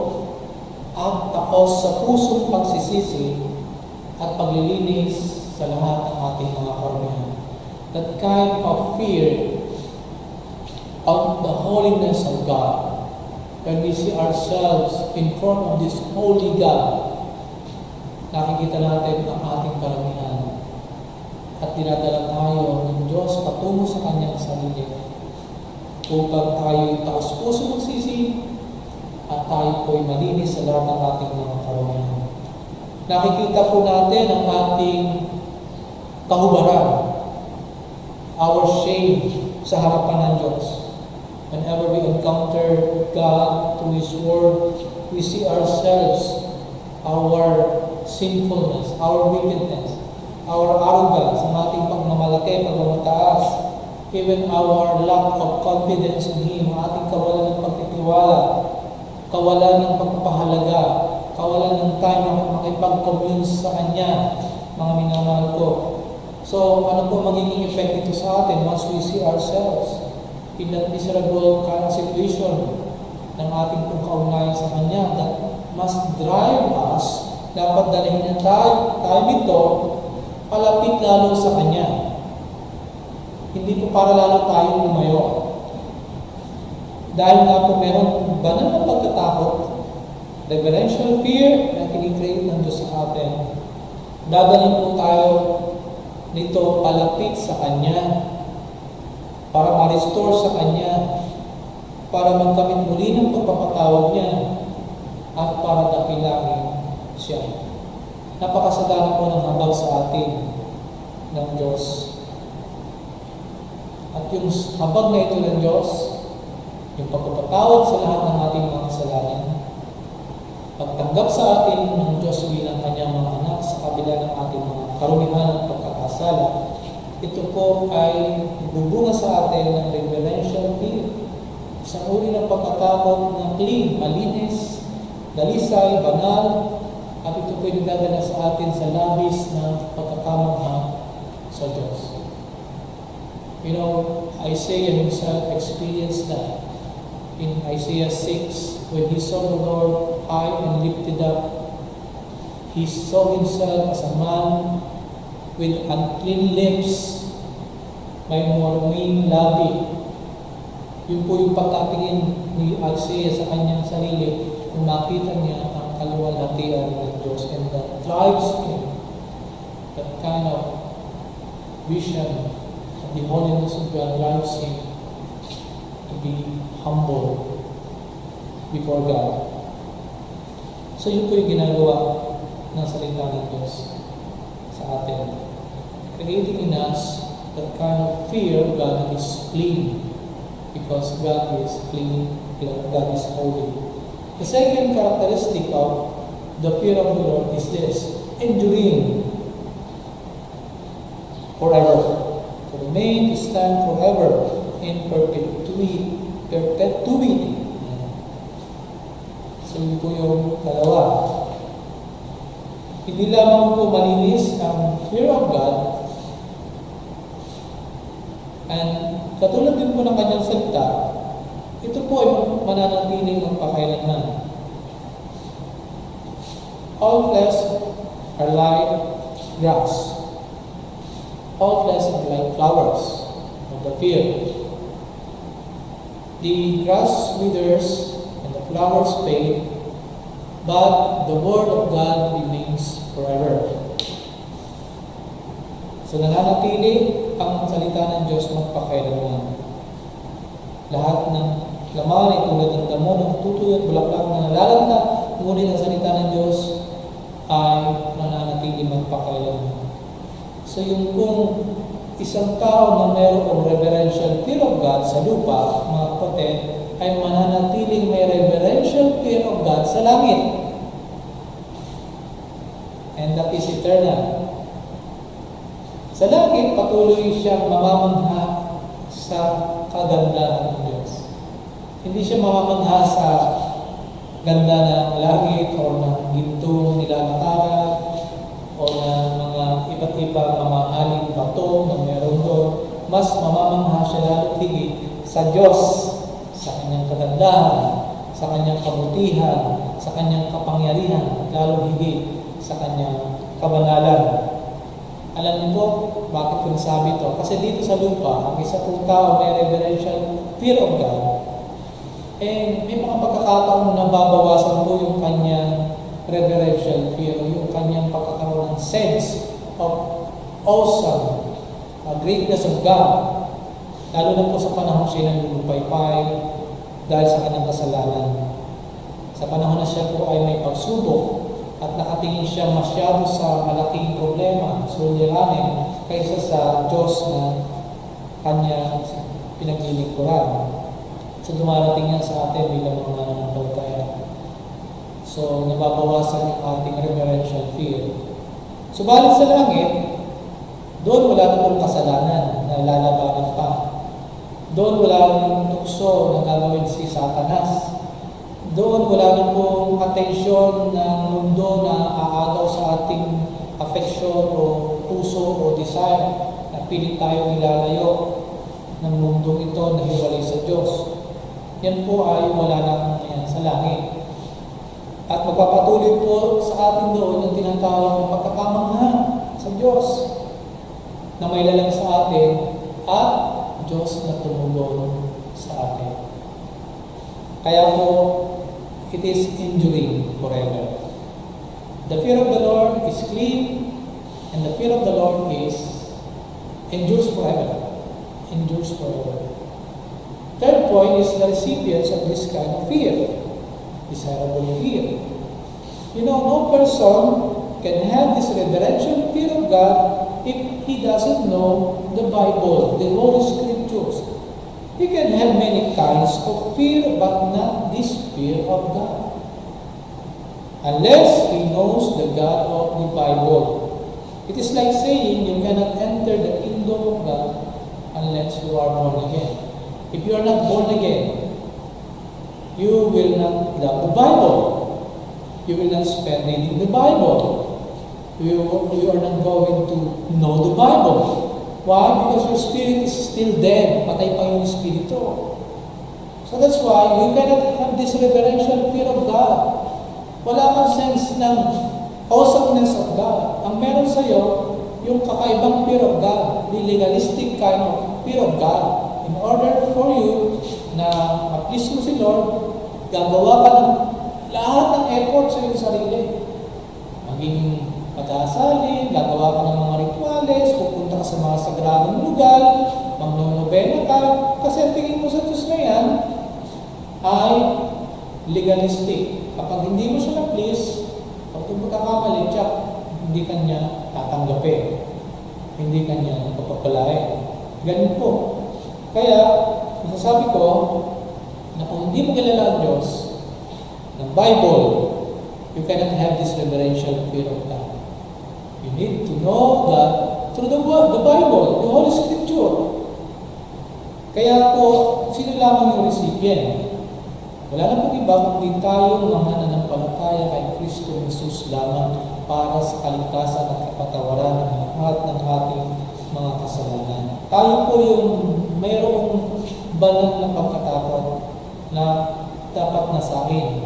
at takos sa pusong pagsisisi at paglilinis sa lahat ng ating mga karamihan. That kind of fear of the holiness of God, when we see ourselves in front of this holy God, nakikita natin ang ating karamihan at dinadala tayo ng Diyos patungo sa Kanyang sarili upang tayo'y taos-puso magsisi at tayo po'y malinis sa lahat ng ating mga karamihan. Nakikita po natin ang ating kahubaran, our shame sa harapan ng Diyos. Whenever we encounter God through His Word, we see ourselves, our sinfulness, our wickedness, our arrogance, ang ating pagmamalaki, pagmamataas, even our lack of confidence in Him, ang ating kawalan ng pagtitiwala, kawalan ng pagpapahalaga, kawalan ng time na makipag-commune sa Kanya, mga minamahal ko. So, ano po magiging effect nito sa atin once we see ourselves in that miserable current situation ng ating pong kaugnayan sa Kanya that must drive us, dapat dalhin na tayo dito palapit lalo sa Kanya. Hindi po para lalo tayong lumayo. Dahil nga po meron banal na pagkatakot, reverential fear na kinikreate ng Diyos sa atin. Dadalhin po tayo nito palapit sa Kanya para ma-restore sa Kanya, para magkamit muli ng pagpapatawad niya at para dakilangin siya. Napakasagana po ng habag sa atin ng Diyos. At yung habag na ito ng Diyos, yung pagpapatawad sa lahat ng ating mga kasalanan, pagtanggap sa atin ng Diyos bilang Kanyang mga anak sa kabila ng ating mga karumihan at pagkakasala, ito po ay bubunga sa atin ng reverential fear. Isang uri ng pagkatakot na clean, malinis, dalisay, banal, at ito po ay nagdadala sa atin sa labis na pagkakamangha sa Diyos. You know, Isaiah himself experienced that. In Isaiah 6, when he saw the Lord high and lifted up, he saw himself as a man with unclean lips, may maruming labi. Yun po yung pagkatingin ni Isaiah sa kanyang sarili kung makita niya ang kaluwalhatian ng Diyos, and that drives him, that kind of vision of the holiness of God drives him to be humble before God. So yun po yung ginagawa ng salita ng Diyos sa atin, creating in us that kind of fear of God that is clean, because God is clean, God is holy. The second characteristic of the fear of the Lord is this: enduring forever, to remain, to stand forever in perpetuity. So yun po yung dalawa. Hindi lamang po malinis ang fear of God, and katulad din po ng kanyang salita, ito po ay mananatiling magpakailanman. All flesh are like grass. All flesh are like flowers of the field. The grass withers and the flowers fade, but the word of God remains forever. So nananatili ang salita ng Diyos magpakailanman. Lahat ng laman ay tulad ng damo ng tutuyo at bulaklak na nalalanta, ngunit ang salita ng Diyos ay mananatili magpakailanman. So yung kung isang tao na mayroong reverential fear of God sa lupa, mga kapatid, ay mananatiling may reverential fear of God sa langit. And that is eternal. Sa langit, patuloy siyang mamamangha sa kagandahan ng Diyos. Hindi siya mamamangha sa ganda ng langit o ng gintong nilalakaran o ng mga iba't ibang mamahaling bato na meron doon. Mas mamamangha siya lalo higit sa Diyos, sa kanyang kagandahan, sa kanyang kabutihan, sa kanyang kapangyarihan, lalo higit sa kanyang kabanalan. Alam niyo po, bakit ko nasabi ito? Kasi dito sa lupa, ang isa pong tao may reverential fear of God, and may mga pagkakataon na babawasan po yung kanyang reverential fear, yung kanyang pagkakaroon ng sense of awesome, greatness of God. Lalo na po sa panahon siya nalulupaypay dahil sa kanyang kasalanan. Sa panahon na siya po ay may pagsubok at nakatingin siya masyado sa malaking problema, suliranin, kaysa sa Diyos na kanya pinaglilingkuran. So dumarating yan sa atin bilang mga mananampalataya. So nababawasan yung ating reverential fear. Subalit sa langit, doon wala na pong kasalanan na lalabanan pa. Doon wala nang tukso na gagawin si Satanas. Doon wala na pong atensyon ng mundo na aagaw sa ating affection o puso o desire na pilit tayo nilalayo ng mundong ito na hiwalay sa Diyos. Yan po ay wala na yan sa langit. At magpapatuloy po sa atin doon yung tinatawag na pagkakamangha sa Diyos na may lalang sa atin at Diyos na tumulong sa atin. Kaya po, it is enduring forever. The fear of the Lord is clean, and the fear of the Lord endures forever. Endures forever. Third point is the recipients of this kind of fear. Desirable fear. You know, no person can have this reverential fear of God if he doesn't know the Bible, the Holy Scriptures. He can have many kinds of fear, but not this fear of God. Unless he knows the God of the Bible. It is like saying you cannot enter the kingdom of God unless you are born again. If you are not born again, you will not love the Bible. You will not spend reading the Bible. You are not going to know the Bible. Why? Because your spirit is still dead. Patay pa yung spirito. So that's why you cannot have this reverential fear of God. Wala kang sense ng awesomeness of God. Ang meron sa'yo, yung kakaibang fear of God, the legalistic kind of fear of God. In order for you na ma-please mo si Lord, gagawa ka ng lahat ng effort sa iyong sarili. Maging padasalin, gagawa ka ng mga rituales, pupunta ka sa mga sagradong lugar, magnonobena ka, kasi ang tingin mo sa Diyos na yan ay legalistic. Kapag hindi mo siya na-please, pag magkakamali, tiyak, hindi ka niya tatanggapin. Hindi ka niya papapalain. Ganun po. Kaya, masasabi ko, na kung hindi mo kilala ang Diyos, ng Bible, you cannot have this reverential fear of God. You need to know God through the Word, the Bible, the Holy Scripture. Kaya po, sino lamang yung recipient? Wala na pong iba kundi tayo mga nananampalataya kay Kristo Jesus lamang para sa kaligtasan at kapatawaran ng lahat ng ating mga kasalanan. Tayo po yung mayroong banal na pagkatakot na dapat nasahin.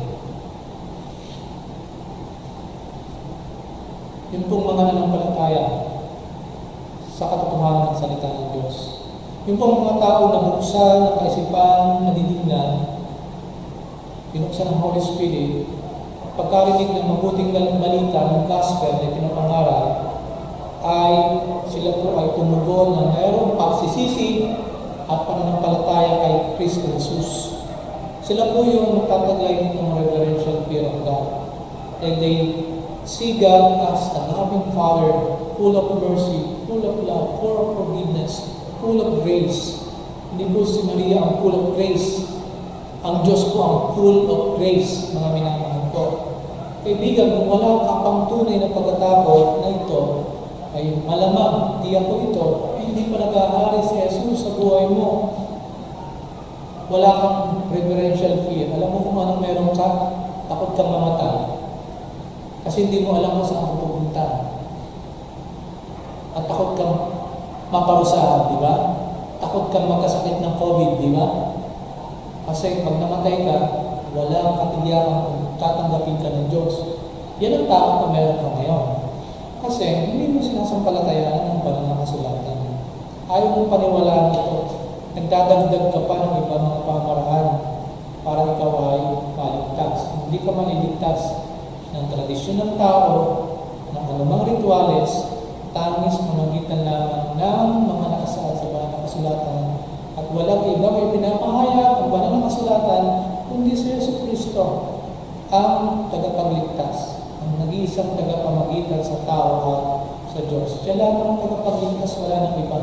Yun pong mga nananampalataya sa katotohanan ng salita ng Diyos. Yung pong mga tao na buksan ng kaisipan, nadidignan, binuksan ng Holy Spirit, pagkarinig ng mabuting balita ng gospel na pinapangaral, ay sila po ay tumugon na mayroong pagsisisi at pananampalataya kay Kristo Jesus. Sila po yung magtataglay ng reverential fear of God. And they see God as a loving Father, full of mercy, full of love, full of forgiveness, full of grace. Hindi po si Maria ang full of grace. Ang Diyos po ang full of grace, mga minamahal ko. Kaibigan, kung wala ka pang tunay na pagkatakot na ito, ay malamang, tiyak ko ito, ay hindi pa nag-aari si Jesus sa buhay mo. Wala kang reverential fear. Alam mo kung anong meron ka, takot kang mamatay. Kasi hindi mo alam kung saan ka pupunta. At takot kang maparusahan, di ba? Takot kang magkasakit ng COVID, di ba? Kasi pag namatay ka, wala kang katiyakan kung tatanggapin ka ng Diyos. Yan ang takot na meron ka ngayon. Kasi hindi mo sinasampalatayaan ng banal na kasulatan. Ayaw mong paniwalaan ito. Nagdadagdag ka pa ng ibang mga pamaraan para ikaw ay maligtas. Hindi ka maliligtas ng tradisyon ng tao, ng anumang rituales, tangis mamagitan lamang ng mga nakasaad sa banal na kasulatan. At walang iba may pinapahayag ang banal na kasulatan kundi si Yesu Kristo ang tagapagligtas, ang nag-iisang tagapamagitan sa tao at sa Diyos. Siya lamang ang tagapagligtas, wala nang iba.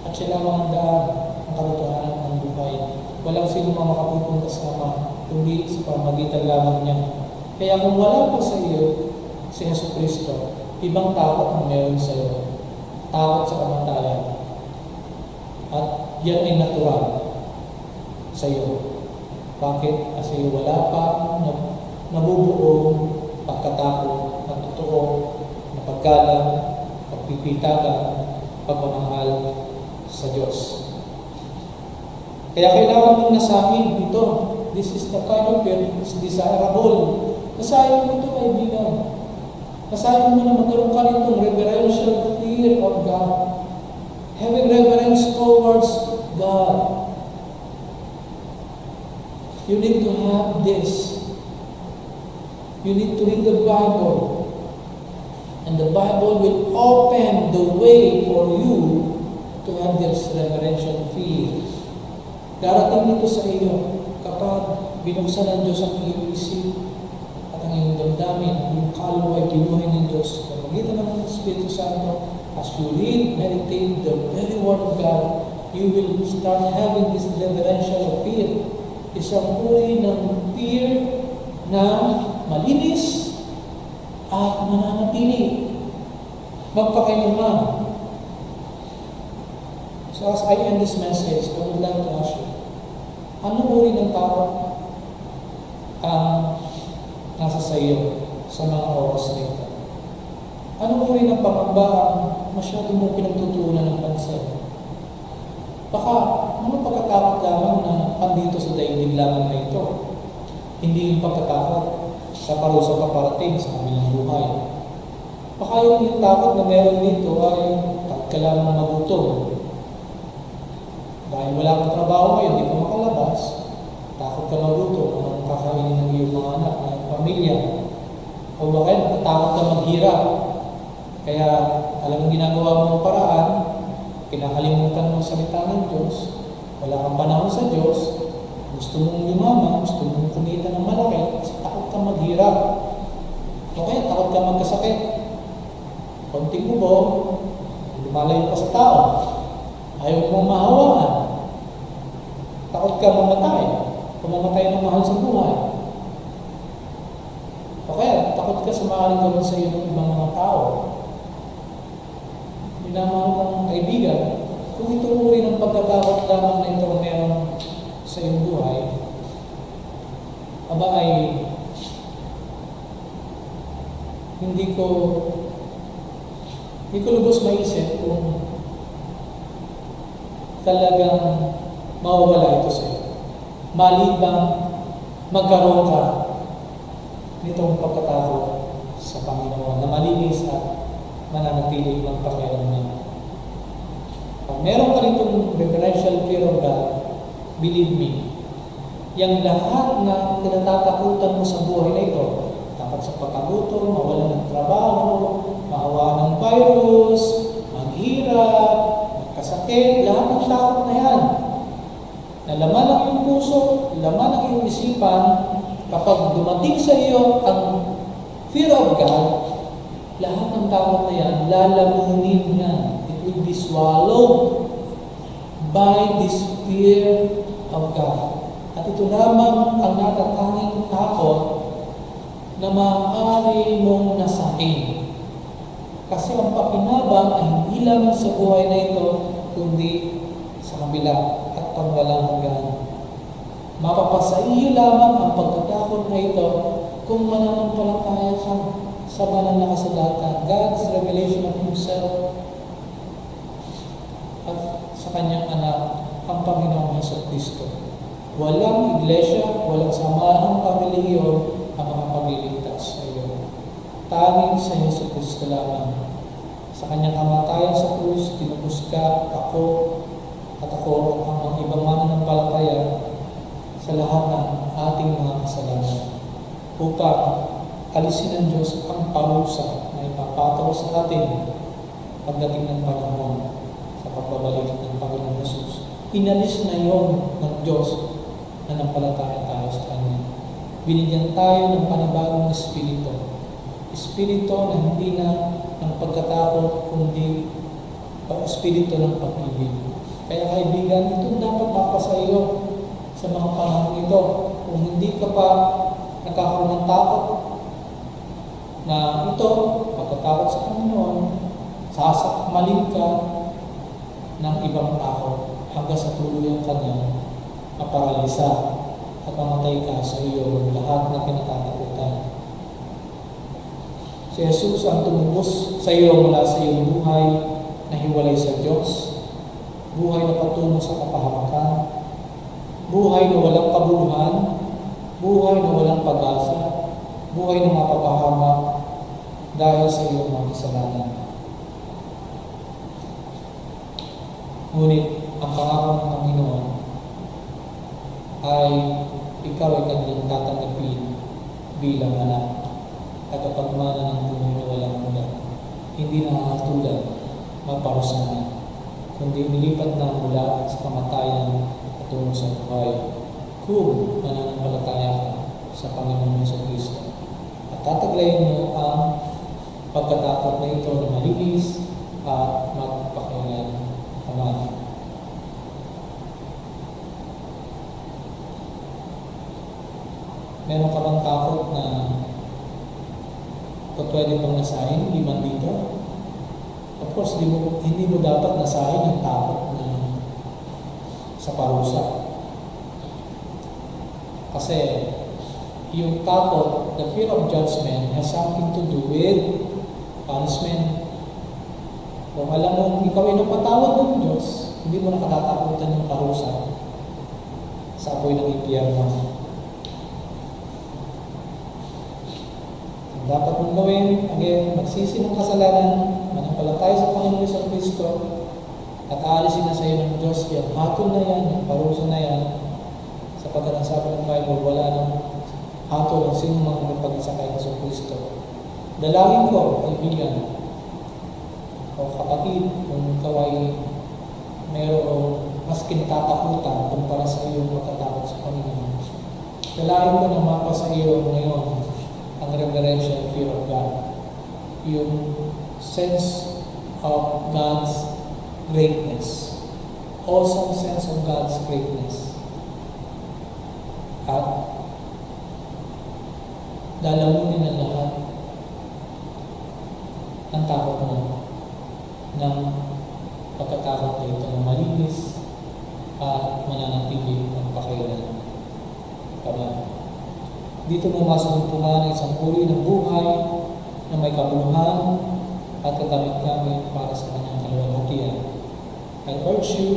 At siya lamang ang daan, ang katotohanan ng buhay. Walang sino mang makapupunta sa Ama, kundi sa pamagitan lamang niya. Kaya kung wala po sa iyo si Yesu Kristo, ibang takot ang meron sa iyo. Takot sa kamatayan. At yan ay natural sa iyo. Bakit? Kasi wala pa nabubuong pagkatakot na totoo, na paggalang, pagpipitagan, pagmamahal sa Diyos. Kaya kailangan mong nasahin ito. This is the kind of fear is desirable. Nasahin mo ito, kaibigan. Nasahin mo na magkaroon ka nitong reverential fear of God. Having reverence towards God. You need to have this. You need to read the Bible. And the Bible will open the way for you to have this reverential fear. Darating nito sa iyo kapag binuksan ng Diyos ang iyong isip at ang iyong damdamin, yung kaluluwa ay binuhay ng Diyos. Sa magitan ng Espiritu Santo, as you read, meditate the very Word of God, you will start having this reverential fear. Isang uri ng fear na malinis at mananatili magpakailanman. So as I end this message, I would like to ask you, anong uri ng tao ang nasa sa iyo sa mga oras na ito? Anong uri ng pangamba ang masyado mong pinagtutuunan ng pansin? Baka ano pagkatakot lamang na andito sa daigdig lamang na ito? Hindi yung pagkatakot sa parusa paparating sa kanilang buhay. Baka yung takot na meron dito ay takot ka lamang magutom. Dahil wala kang trabaho ngayon, hindi ka makalabas, takot ka magutom, anong kakainin ng iyong mga anak, ng iyong pamilya. O baka natatakot ka maghirap. Kaya alam ginagawa mo ng paraan, kinakalimutan mo salita ng Diyos, wala kang panahon sa Diyos, gusto mong yumaman, gusto mong kumita ng malaki, kasi takot ka maghirap. O kaya takot ka magkasakit. Konting bubog, lumalayo ka sa tao, ayaw mong mahawaan, takot ka mamatay, kumamatay ng mahal sa buhay. O kaya takot ka sa maaaring gawin sa iyo ng ibang mga tao. Minamahal kong kaibigan, kung ito uri ng pagkatakot lamang na ito meron sa iyong buhay, aba ay hindi ko lubos maisip kung talagang mawawala ito sa iyo. Malibang magkaroon ka nitong pagkatakot sa Panginoon na malinis at mananatili ng pakialam. Pag meron ka nitong reverential fear of God, believe me, yung lahat na kinatatakutan mo sa buhay na ito, takot sa pagkagutom, mawalan ng trabaho, mahawaan ng virus, maghirap, magkasakit, lahat ng takot na yan, na laman ng iyong puso, laman ng iyong isipan, kapag dumating sa iyo ang fear of God, lahat ng takot na yan, lalamunin niya. It will be swallowed by this fear of God. At ito lamang ang natatanging takot na maaari mong nasain. Kasi ang pakinabang ay hindi lamang sa buhay na ito, kundi sa kabila at pangwalang hanggan. Mapapasa iyo lamang ang pagkatakot na ito kung mananampalataya ka sa banal na kasulatan, God's revelation of Himself at sa Kanyang anak, ang Panginoong Jesucristo. Walang iglesia, walang samahang pamilyon ang mga pagliligtas sa iyo. Tanging sa Jesucristo lamang. Sa Kanyang kamatayan sa krus, tinubos ka, ako, at ako ang mga ibang mananampalataya sa lahat ng ating mga kasalanan. Upang alisin ng Diyos ang parusa na ipapataw sa atin pagdating ng panahon sa pagbabalik ng Panginoon Jesus. Inalis na yon ng Diyos na nampalataya tayo sa Kanya. Binigyan tayo ng panibagong espiritu. Espiritu na hindi na ng pagkatakot, kundi espiritu ng pag-ibig. Kaya kaibigan, ito dapat mapasa iyo sa mga panahon ito. Kung hindi ka pa nagkakaroon ng takot, na ito, pagkatakot sa Panginoon, sasakmalin ka ng ibang takot hanggang sa tuluyang kanyang maparalisa at mamatay ka sa iyong lahat na kinatatakutan. Si Jesus ang tumubos sa iyo mula sa iyong buhay na hiwalay sa Diyos, buhay na patungo sa kapahamakan, buhay na walang kabuluhan, buhay na walang pag-asa, buhay na mapapahamak dahil sa iyong mga kasalanan. Ngunit ang pangako ng Panginoon ay ikaw ay kanyang tatanggapin bilang anak, tagapagmana ng buhay na walang hanggan, hindi nangangatulan, maparusahan, kundi nilipat na mula sa kamatayan patungo sa buhay kung mananampalataya ka sa Panginoon sa Kristo. At tataglayin mo ang pagkatakot na ito na malinis at magpakailan. Amen. Meron ka bang takot na pwede pang nasahin, hindi man dito? Of course, hindi mo dapat nasahin yung takot na sa parusa. Kasi yung takot, the fear of judgment, has something to do with punishment. Kung alam mo, ikaw ay napatawad ng Diyos, hindi mo nakatatakutan yung parusa sa apoy ng impyerno. Dapat mong gawin, again, magsisi ng kasalanan, manampalataya sa Panginoon sa Kristo, at aalisin na sa iyo ng Diyos yung hatol na yan, yung parusa na yan, sapagkat ang sabi ng Bible, wala nang hatol ang sino mang magpag-isa kay sa Kristo. Dalangin ko, kaibigan, o kapatid, kung ikaw ay mayroong mas kinatatakutan kumpara sa iyong pagkatakot sa Panginoon, dalangin ko na mapa sa iyo ngayon ang reverential fear of God, yung sense of God's greatness, awesome sense of God's greatness, at dalamunin ang lahat ng takot mo ng pagkatakot na ito na malinis at mananatili ang pakailan. Dito mo masumpungan ang isang uri ng buhay na may kabuluhan at kagamit-gamit para sa kanyang kaluwalhatian. I urge you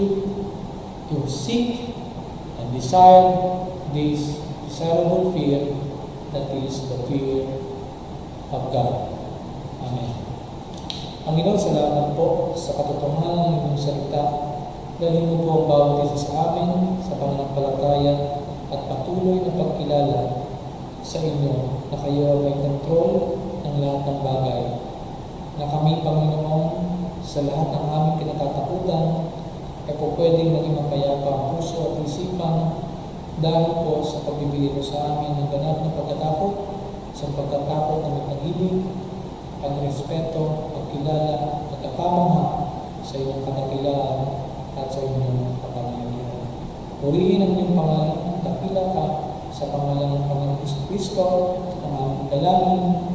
to seek and desire this desirable fear, that is the fear of God. Amen. Panginoon, salamat po sa katotohanan ng inyong salita. Dahil mo po ang bawat isa sa amin sa pananampalataya at patuloy na pagkilala sa inyo na kayo may kontrol ng lahat ng bagay, na kami, Panginoon, sa lahat ng aming kinatatakutan ay po pwedeng maging mapayapa ang puso at isipan dahil po sa pagbibigay mo sa amin ng ganap na pagkatakot, sa pagkatakot na may pag-ibig, pagrespeto, pagkilala, pagkapamahal sa inyong kadakilaan at sa inyong kapangyarihan. Purihin ang inyong pangalan, dakila ka sa pangalan ng Panginoon Kristo, ang aming dalangin